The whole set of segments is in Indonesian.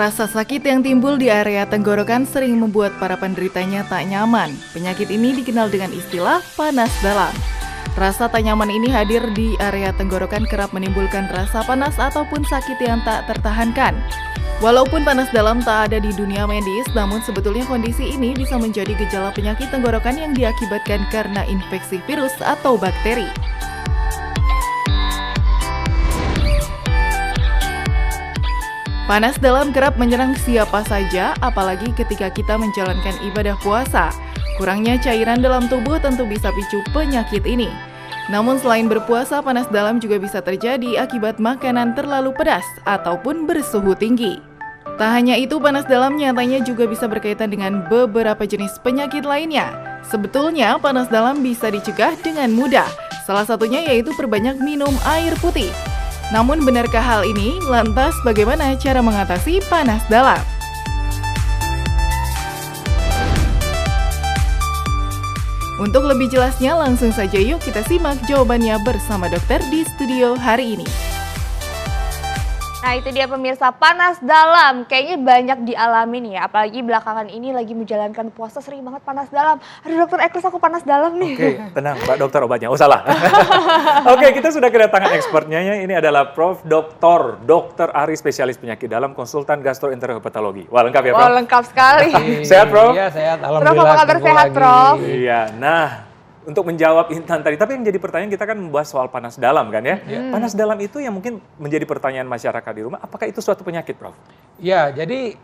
Rasa sakit yang timbul di area tenggorokan sering membuat para penderitanya tak nyaman. Penyakit ini dikenal dengan istilah panas dalam. Rasa tak nyaman ini hadir di area tenggorokan kerap menimbulkan rasa panas ataupun sakit yang tak tertahankan. Walaupun panas dalam tak ada di dunia medis, namun sebetulnya kondisi ini bisa menjadi gejala penyakit tenggorokan yang diakibatkan karena infeksi virus atau bakteri. Panas dalam kerap menyerang siapa saja, apalagi ketika kita menjalankan ibadah puasa. Kurangnya cairan dalam tubuh tentu bisa picu penyakit ini. Namun selain berpuasa, panas dalam juga bisa terjadi akibat makanan terlalu pedas ataupun bersuhu tinggi. Tak hanya itu, panas dalam nyatanya juga bisa berkaitan dengan beberapa jenis penyakit lainnya. Sebetulnya panas dalam bisa dicegah dengan mudah. Salah satunya yaitu perbanyak minum air putih. Namun benarkah hal ini? Lantas bagaimana cara mengatasi panas dalam? Untuk lebih jelasnya langsung saja yuk kita simak jawabannya bersama dokter di studio hari ini. Nah itu dia pemirsa, panas dalam kayaknya banyak dialami nih ya. Apalagi belakangan ini lagi menjalankan puasa sering banget panas dalam. Aduh dokter Eklis, aku panas dalam nih. Oke, tenang Mbak Dokter obatnya. Oh salah. Oke, kita sudah kedatangan expertnya. Ini adalah Prof. Dr. Ari, spesialis penyakit dalam, konsultan gastroenterhepatologi. Wah lengkap ya Prof? Wah lengkap sekali. Sehat Prof? Iya sehat, Prof, alhamdulillah. apa kabar sehat Prof? Iya, nah untuk menjawab Intan tadi, tapi yang jadi pertanyaan kita kan membahas soal panas dalam kan ya. Panas dalam itu yang mungkin menjadi pertanyaan masyarakat di rumah, apakah itu suatu penyakit Prof? Ya, jadi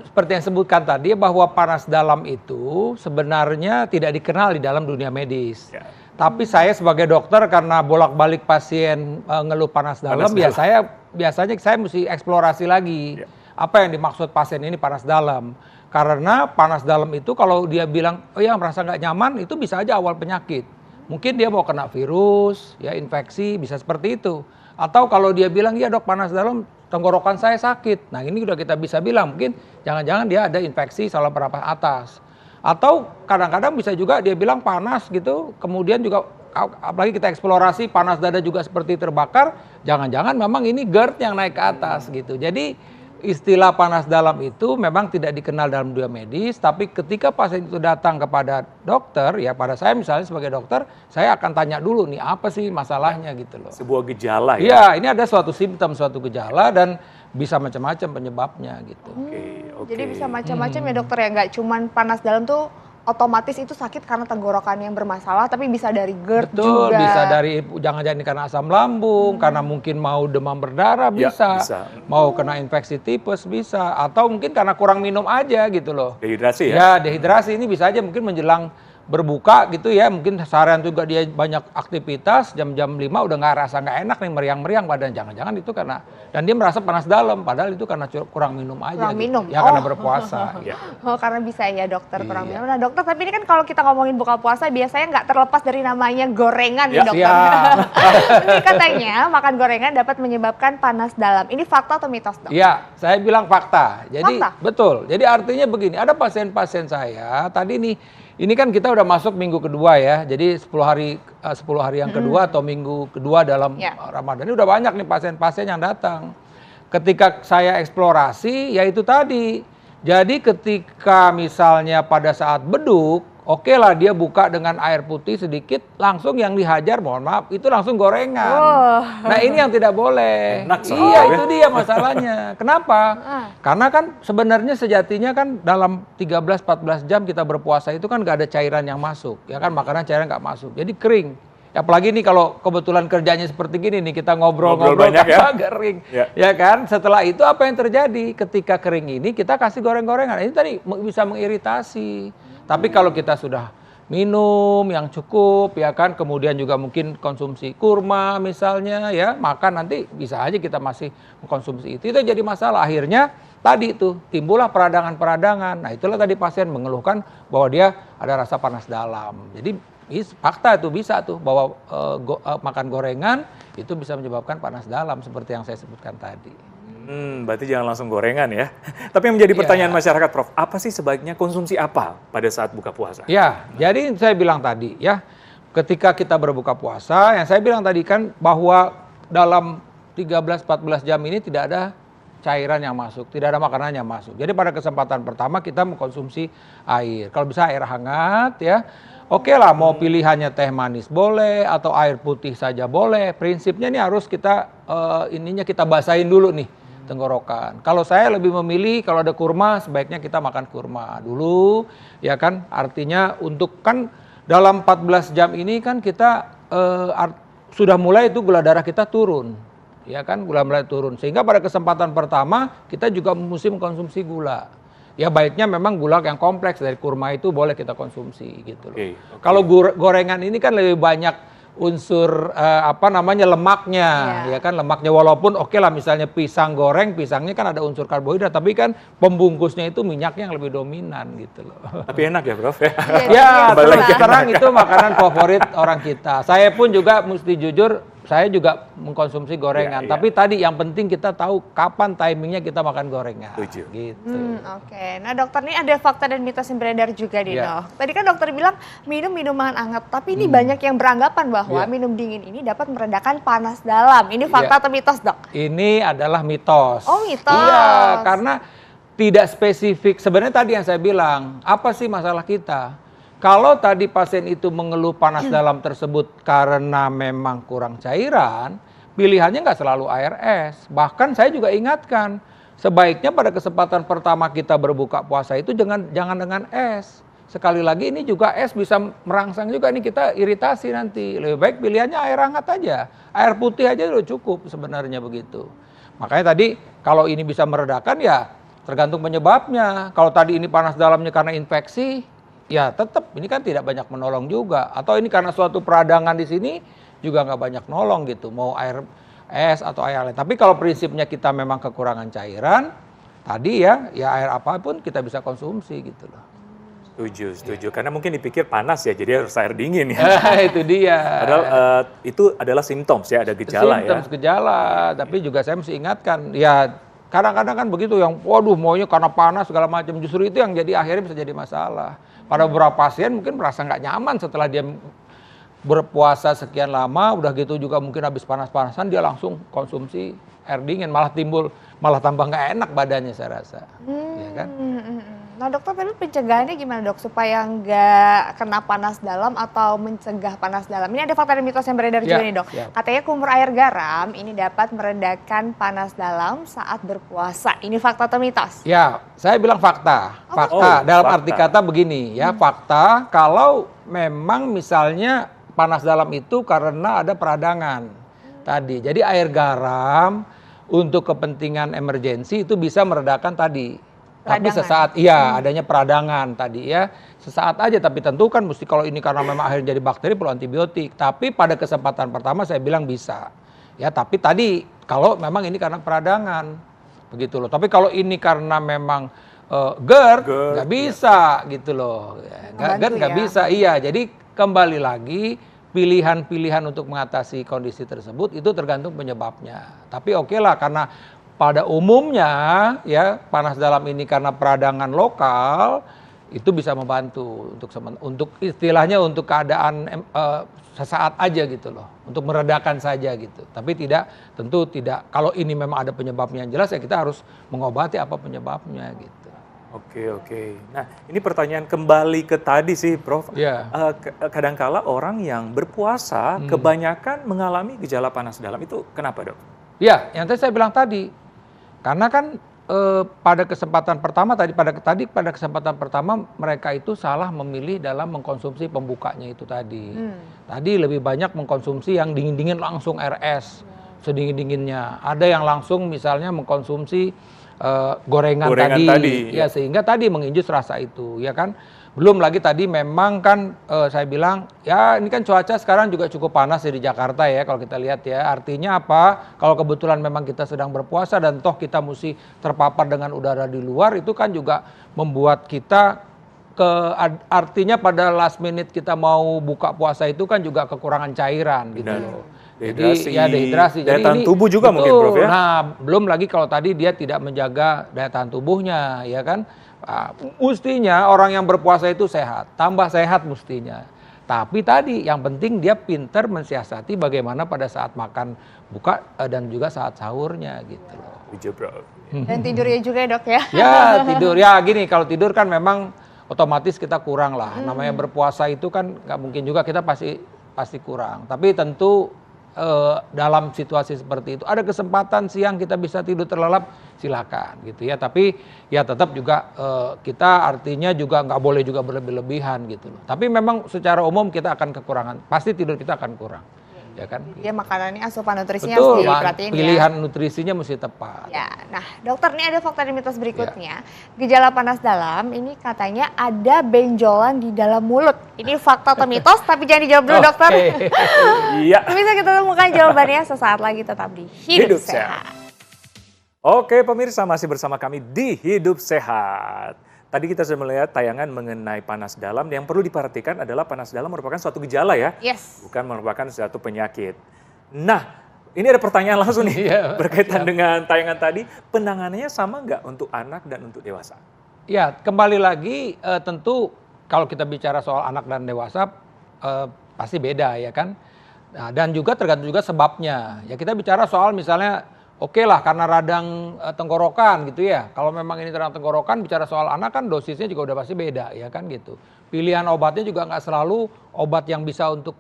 seperti yang sebutkan tadi bahwa panas dalam itu sebenarnya tidak dikenal di dalam dunia medis. Ya. Tapi saya sebagai dokter karena bolak-balik pasien ngeluh panas dalam, biasanya saya mesti eksplorasi lagi. Ya. Apa yang dimaksud pasien ini panas dalam. Karena panas dalam itu kalau dia bilang, oh ya merasa nggak nyaman, itu bisa aja awal penyakit. Mungkin dia mau kena virus, ya infeksi, bisa seperti itu. Atau kalau dia bilang, ya dok panas dalam, tenggorokan saya sakit. Nah ini udah kita bisa bilang, mungkin jangan-jangan dia ada infeksi saluran pernapas atas. Atau kadang-kadang bisa juga dia bilang panas gitu, kemudian juga apalagi kita eksplorasi panas dada juga seperti terbakar, jangan-jangan memang ini GERD yang naik ke atas gitu. Jadi istilah panas dalam itu memang tidak dikenal dalam dunia medis, tapi ketika pasien itu datang kepada dokter, ya pada saya misalnya sebagai dokter, saya akan tanya dulu nih apa sih masalahnya gitu loh. Sebuah gejala ya? Iya, ini ada suatu simptom, suatu gejala dan bisa macam-macam penyebabnya gitu. Oke. Jadi bisa macam-macam ya dokter ya, nggak cuman panas dalam tuh otomatis itu sakit karena tenggorokan yang bermasalah, tapi bisa dari GERD Betul, juga. bisa dari jangan-jangan karena asam lambung, karena mungkin mau demam berdarah Ya, bisa, bisa. mau kena infeksi tipes bisa, atau mungkin karena kurang minum aja gitu loh. Dehidrasi ya? Ya, dehidrasi ini bisa aja mungkin menjelang berbuka gitu ya, mungkin seharian juga dia banyak aktivitas, jam-jam 5 udah nggak enak nih, meriang-meriang badan, jangan-jangan itu karena, dan dia merasa panas dalam, padahal itu karena kurang minum aja. Kurang gitu. minum? Ya karena Oh. berpuasa. Ya. Oh karena bisa ya dokter kurang Iya. minum. Nah dokter, tapi ini kan kalau kita ngomongin buka puasa biasanya nggak terlepas dari namanya gorengan nih Ya, dokter. siap. Ini katanya makan gorengan dapat menyebabkan panas dalam. Ini fakta atau mitos dok? Iya, saya bilang fakta. Jadi Fakta? betul. Jadi artinya begini, ada pasien-pasien saya tadi nih, ini kan kita udah masuk minggu kedua ya. Jadi 10 hari yang kedua atau minggu kedua dalam Ya. Ramadan. Ini udah banyak nih pasien-pasien yang datang. Ketika saya eksplorasi, ya itu tadi. Jadi ketika misalnya pada saat beduk, oke lah dia buka dengan air putih sedikit, langsung yang dihajar, mohon maaf, itu langsung gorengan. Oh. Nah ini yang tidak boleh. Enak soalnya. Iya itu dia masalahnya. Kenapa? Ah. Karena kan sebenarnya sejatinya kan dalam 13-14 jam kita berpuasa itu kan nggak ada cairan yang masuk. Ya kan makanan cairan nggak masuk. Jadi kering. Apalagi nih kalau kebetulan kerjanya seperti gini nih, kita ngobrol-ngobrol banyak ya. kering. Ya. Ya kan? Setelah itu apa yang terjadi? Ketika kering ini kita kasih goreng-gorengan. Ini tadi bisa mengiritasi. Tapi kalau kita sudah minum yang cukup ya kan, kemudian juga mungkin konsumsi kurma misalnya ya, maka nanti bisa aja kita masih mengkonsumsi itu jadi masalah. Akhirnya tadi tuh timbullah peradangan-peradangan. Nah itulah tadi pasien mengeluhkan bahwa dia ada rasa panas dalam. Jadi fakta itu bisa tuh bahwa makan gorengan itu bisa menyebabkan panas dalam seperti yang saya sebutkan tadi. Berarti jangan langsung gorengan ya. Tapi yang menjadi Iya. pertanyaan masyarakat Prof, apa sih sebaiknya konsumsi apa pada saat buka puasa? Ya, jadi saya bilang tadi ya, ketika kita berbuka puasa, yang saya bilang tadi kan bahwa dalam 13-14 jam ini tidak ada cairan yang masuk, tidak ada makanan yang masuk. Jadi pada kesempatan pertama kita mengkonsumsi air. Kalau bisa air hangat ya. Oke lah, mau pilihannya teh manis boleh atau air putih saja boleh. Prinsipnya ini harus kita kita basahin dulu nih tenggorokan. Kalau saya lebih memilih kalau ada kurma sebaiknya kita makan kurma dulu, ya kan? Artinya untuk kan dalam 14 jam ini kan kita sudah mulai itu gula darah kita turun. Ya kan, gula mulai turun. Sehingga pada kesempatan pertama kita juga mesti mengkonsumsi gula. Ya baiknya memang gula yang kompleks dari kurma itu boleh kita konsumsi gitu loh. Okay. Kalau gorengan ini kan lebih banyak unsur lemaknya, ya kan, lemaknya walaupun oke lah misalnya pisang goreng, pisangnya kan ada unsur karbohidrat, tapi kan pembungkusnya itu minyaknya yang lebih dominan gitu loh. Tapi enak ya Prof ya? Ya, terang itu makanan favorit orang kita. Saya pun juga mesti jujur, saya juga mengkonsumsi gorengan. Tapi tadi yang penting kita tahu kapan timingnya kita makan gorengan. Setuju. Gitu. Oke. Nah dokter, ini ada fakta dan mitos yang beredar juga nih dok. Tadi kan dokter bilang minum minuman hangat, tapi ini banyak yang beranggapan bahwa minum dingin ini dapat meredakan panas dalam. Ini fakta atau mitos dok? Ini adalah mitos. Oh mitos. Iya, karena tidak spesifik. Sebenarnya tadi yang saya bilang, apa sih masalah kita? Kalau tadi pasien itu mengeluh panas dalam tersebut karena memang kurang cairan, pilihannya nggak selalu air es. Bahkan saya juga ingatkan, sebaiknya pada kesempatan pertama kita berbuka puasa itu jangan dengan es. Sekali lagi ini juga es bisa merangsang juga, ini kita iritasi nanti. Lebih baik pilihannya air hangat aja. Air putih aja udah cukup sebenarnya begitu. Makanya tadi kalau ini bisa meredakan ya tergantung penyebabnya. Kalau tadi ini panas dalamnya karena infeksi, ya tetap ini kan tidak banyak menolong juga. Atau ini karena suatu peradangan di sini juga nggak banyak nolong gitu. Mau air es atau air lain. Tapi kalau prinsipnya kita memang kekurangan cairan, tadi ya air apapun kita bisa konsumsi gitu loh. Setuju. Karena mungkin dipikir panas ya, jadi harus air dingin ya. Itu dia. Padahal itu adalah simptom ya, ada gejala gejala. Tapi juga saya mesti ingatkan, ya kadang-kadang kan begitu yang waduh maunya karena panas segala macam, justru itu yang jadi akhirnya bisa jadi masalah. Pada beberapa pasien mungkin merasa nggak nyaman setelah dia berpuasa sekian lama, udah gitu juga mungkin habis panas-panasan dia langsung konsumsi air dingin, malah tambah nggak enak badannya saya rasa. Ya kan? Nah dokter, tapi pencegahannya gimana dok supaya nggak kena panas dalam atau mencegah panas dalam? Ini ada fakta dan mitos yang beredar juga nih dok. Katanya kumur air garam ini dapat meredakan panas dalam saat berpuasa. Ini fakta atau mitos? Ya, saya bilang fakta. Fakta dalam arti kata begini ya, fakta kalau memang misalnya panas dalam itu karena ada peradangan tadi. Jadi air garam untuk kepentingan emergensi itu bisa meredakan tadi. Tapi sesaat, adanya peradangan tadi ya, sesaat aja. Tapi tentu kan mesti kalau ini karena memang akhirnya jadi bakteri perlu antibiotik. Tapi pada kesempatan pertama saya bilang bisa. Ya, tapi tadi kalau memang ini karena peradangan, begitu loh. Tapi kalau ini karena memang GERD, nggak bisa gitu loh. GERD nggak bisa, jadi kembali lagi pilihan-pilihan untuk mengatasi kondisi tersebut itu tergantung penyebabnya. Tapi oke lah, karena pada umumnya ya panas dalam ini karena peradangan lokal itu bisa membantu untuk istilahnya untuk keadaan sesaat aja gitu loh, untuk meredakan saja gitu. Tapi tentu tidak, kalau ini memang ada penyebabnya yang jelas ya kita harus mengobati apa penyebabnya gitu. Oke. Nah, ini pertanyaan kembali ke tadi sih, Prof. Kadangkala orang yang berpuasa kebanyakan mengalami gejala panas dalam, itu kenapa, Dok? Ya, yang tadi saya bilang tadi. Karena kan pada kesempatan pertama pada kesempatan pertama mereka itu salah memilih dalam mengkonsumsi pembukanya itu tadi. Tadi lebih banyak mengkonsumsi yang dingin-dingin langsung air es, sedingin-dinginnya. Ada yang langsung misalnya mengkonsumsi gorengan tadi. Ya sehingga tadi menginjus rasa itu, ya kan. Belum lagi tadi memang kan saya bilang ya ini kan cuaca sekarang juga cukup panas ya di Jakarta ya kalau kita lihat ya. Artinya apa? Kalau kebetulan memang kita sedang berpuasa dan toh kita mesti terpapar dengan udara di luar, itu kan juga membuat kita artinya pada last minute kita mau buka puasa itu kan juga kekurangan cairan gitu loh. Dehidrasi. Daya tahan tubuh juga mungkin Prof ya. Nah, belum lagi kalau tadi dia tidak menjaga daya tahan tubuhnya, ya kan. Mestinya orang yang berpuasa itu sehat, tambah sehat mestinya. Tapi tadi yang penting dia pinter mensiasati bagaimana pada saat makan buka dan juga saat sahurnya gitu loh. Dan tidurnya juga ya dok ya? Ya tidur, ya gini kalau tidur kan memang otomatis kita kurang lah. Namanya berpuasa itu kan nggak mungkin juga kita pasti kurang. Tapi tentu dalam situasi seperti itu ada kesempatan siang kita bisa tidur terlelap, silakan gitu ya. Tapi ya tetap juga kita artinya juga nggak boleh juga berlebih-lebihan gitu loh. Tapi memang secara umum kita akan kekurangan, pasti tidur kita akan kurang. Ya kan? Ya makanannya asupan nutrisinya betul, harus diperhatiin ya. Pilihan nutrisinya mesti tepat. Ya, nah dokter ini ada fakta dan mitos berikutnya. Gejala panas dalam ini katanya ada benjolan di dalam mulut. Ini fakta atau mitos? Tapi jangan dijawab dulu dokter. Iya. Bisa kita temukan jawabannya sesaat lagi, tetap di Hidup Sehat. Oke pemirsa, masih bersama kami di Hidup Sehat. Tadi kita sudah melihat tayangan mengenai panas dalam. Yang perlu diperhatikan adalah panas dalam merupakan suatu gejala ya. Yes. Bukan merupakan suatu penyakit. Nah, ini ada pertanyaan langsung nih berkaitan dengan tayangan tadi. Penanganannya sama nggak untuk anak dan untuk dewasa? Ya, kembali lagi tentu kalau kita bicara soal anak dan dewasa pasti beda ya kan. Nah, dan juga tergantung juga sebabnya. Ya kita bicara soal misalnya oke lah karena radang tenggorokan gitu ya. Kalau memang ini radang tenggorokan bicara soal anak kan dosisnya juga udah pasti beda ya kan gitu. Pilihan obatnya juga nggak selalu obat yang bisa untuk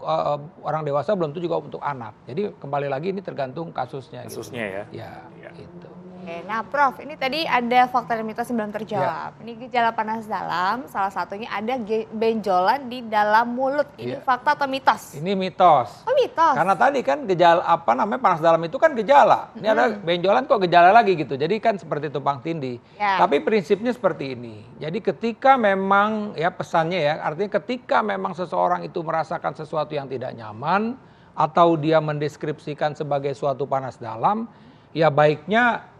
orang dewasa belum tentu juga untuk anak. Jadi kembali lagi ini tergantung kasusnya. Kasusnya gitu. ya. Ya gitu. Oke, nah Prof, ini tadi ada fakta dan mitos yang belum terjawab. Ini gejala panas dalam, salah satunya ada benjolan di dalam mulut. Ini fakta atau mitos? Ini mitos. Oh mitos? Karena tadi kan gejala panas dalam itu kan gejala. Ini ada benjolan kok gejala lagi gitu. Jadi kan seperti tumpang tindih. Tapi prinsipnya seperti ini. Jadi ketika memang ya pesannya ya, artinya ketika memang seseorang itu merasakan sesuatu yang tidak nyaman atau dia mendeskripsikan sebagai suatu panas dalam, ya baiknya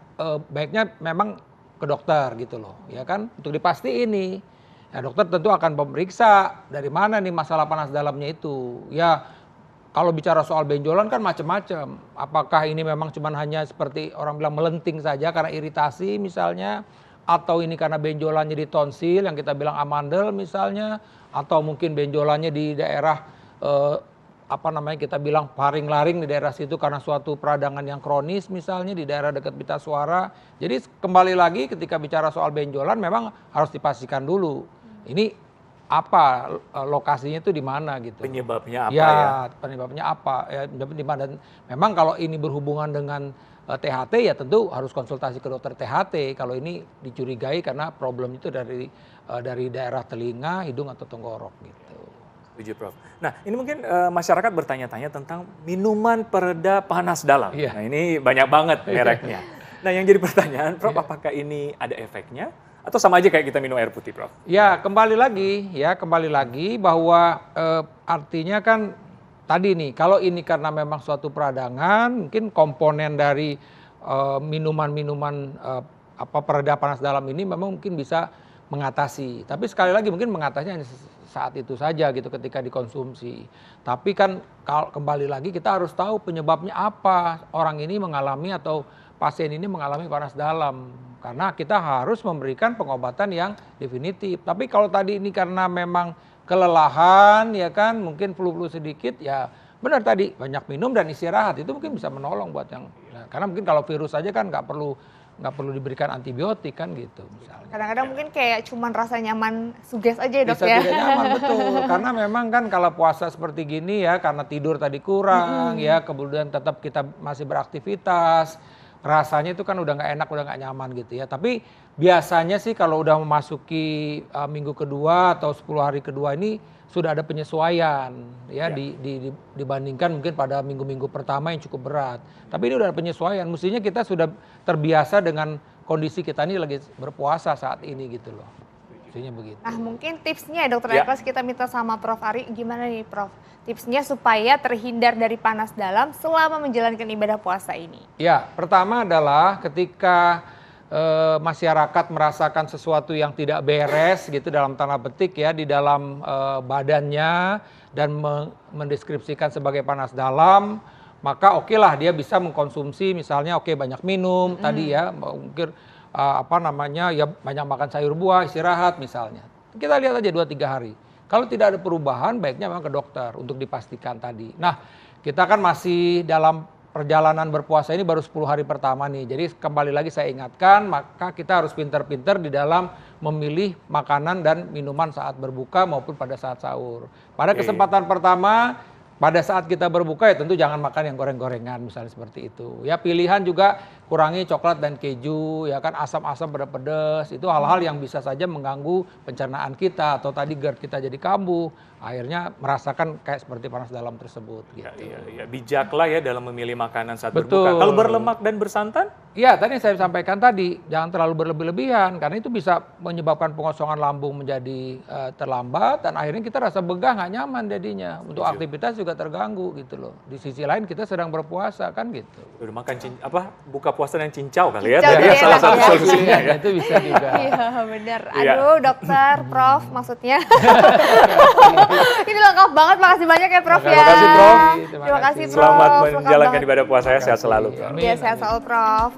memang ke dokter gitu loh, ya kan, untuk dipastiin ini. Ya dokter tentu akan memeriksa dari mana nih masalah panas dalamnya itu. Ya kalau bicara soal benjolan kan macam-macam. Apakah ini memang cuma hanya seperti orang bilang melenting saja karena iritasi misalnya, atau ini karena benjolannya di tonsil yang kita bilang amandel misalnya, atau mungkin benjolannya di daerah kita bilang paring-laring di daerah situ karena suatu peradangan yang kronis misalnya di daerah dekat pita suara. Jadi kembali lagi ketika bicara soal benjolan memang harus dipastikan dulu. Ini apa lokasinya itu di mana gitu. Penyebabnya apa ya? Ya, penyebabnya apa? Ya, di mana. Dan memang kalau ini berhubungan dengan THT ya tentu harus konsultasi ke dokter THT kalau ini dicurigai karena problem itu dari daerah telinga, hidung atau tenggorok gitu. Setuju, Prof. Nah, ini mungkin masyarakat bertanya-tanya tentang minuman pereda panas dalam. Nah, ini banyak banget mereknya. Nah, yang jadi pertanyaan, Prof, apakah ini ada efeknya atau sama aja kayak kita minum air putih, Prof? Ya, kembali lagi bahwa artinya kan tadi nih, kalau ini karena memang suatu peradangan, mungkin komponen dari minuman-minuman pereda panas dalam ini memang mungkin bisa mengatasi. Tapi sekali lagi mungkin mengatasinya saat itu saja gitu ketika dikonsumsi. Tapi kan kalau kembali lagi kita harus tahu penyebabnya apa orang ini mengalami atau pasien ini mengalami panas dalam. Karena kita harus memberikan pengobatan yang definitif. Tapi kalau tadi ini karena memang kelelahan ya kan mungkin flu-flu sedikit ya benar tadi banyak minum dan istirahat itu mungkin bisa menolong buat yang karena mungkin kalau virus saja kan nggak perlu diberikan antibiotik kan gitu misalnya. Kadang-kadang mungkin kayak cuman rasa nyaman suges aja ya dok bisa ya. Bisa tidak nyaman betul. Karena memang kan kalau puasa seperti gini ya karena tidur tadi kurang ya kemudian tetap kita masih beraktivitas. Rasanya itu kan udah nggak enak, udah nggak nyaman gitu ya. Tapi biasanya sih kalau udah memasuki minggu kedua atau 10 hari kedua ini sudah ada penyesuaian ya. Dibandingkan mungkin pada minggu-minggu pertama yang cukup berat. Tapi ini udah ada penyesuaian. Mestinya kita sudah terbiasa dengan kondisi kita ini lagi berpuasa saat ini gitu loh. Mestinya begitu. Nah mungkin tipsnya dokter Ekos kita minta sama Prof Ari gimana nih Prof? Tipsnya supaya terhindar dari panas dalam selama menjalankan ibadah puasa ini. Ya, pertama adalah ketika masyarakat merasakan sesuatu yang tidak beres gitu dalam tanda petik ya di dalam badannya dan mendeskripsikan sebagai panas dalam, maka oke lah dia bisa mengkonsumsi misalnya banyak minum tadi ya mungkin ya banyak makan sayur buah, istirahat misalnya. Kita lihat aja 2-3 hari. Kalau tidak ada perubahan, baiknya memang ke dokter untuk dipastikan tadi. Nah, kita kan masih dalam perjalanan berpuasa ini baru 10 hari pertama nih. Jadi kembali lagi saya ingatkan, maka kita harus pintar-pintar di dalam memilih makanan dan minuman saat berbuka maupun pada saat sahur. Pada kesempatan pertama, pada saat kita berbuka ya tentu jangan makan yang goreng-gorengan misalnya seperti itu. Ya pilihan juga kurangi coklat dan keju, ya kan asam-asam pedas-pedas, itu hal-hal yang bisa saja mengganggu pencernaan kita atau tadi GERD kita jadi kambuh, akhirnya merasakan kayak seperti panas dalam tersebut. Gitu. Iya. Bijaklah ya dalam memilih makanan saat berbuka. Kalau berlemak dan bersantan? Iya, tadi saya sampaikan tadi, jangan terlalu berlebih-lebihan, karena itu bisa menyebabkan pengosongan lambung menjadi terlambat, dan akhirnya kita rasa begah, nggak nyaman jadinya. Untuk aktivitas juga terganggu gitu loh. Di sisi lain kita sedang berpuasa kan gitu. Udah makan buka puasa dan cincau kali ya, cincau tadi ya salah satu solusinya ya. Itu bisa juga. Iya benar. Aduh dokter, Prof maksudnya. Ini lengkap banget, makasih banyak ya Prof ya. Terima kasih Prof. Terima kasih Prof. Selamat menjalankan ibadah puasa ya, sehat selalu. Iya sehat selalu Prof.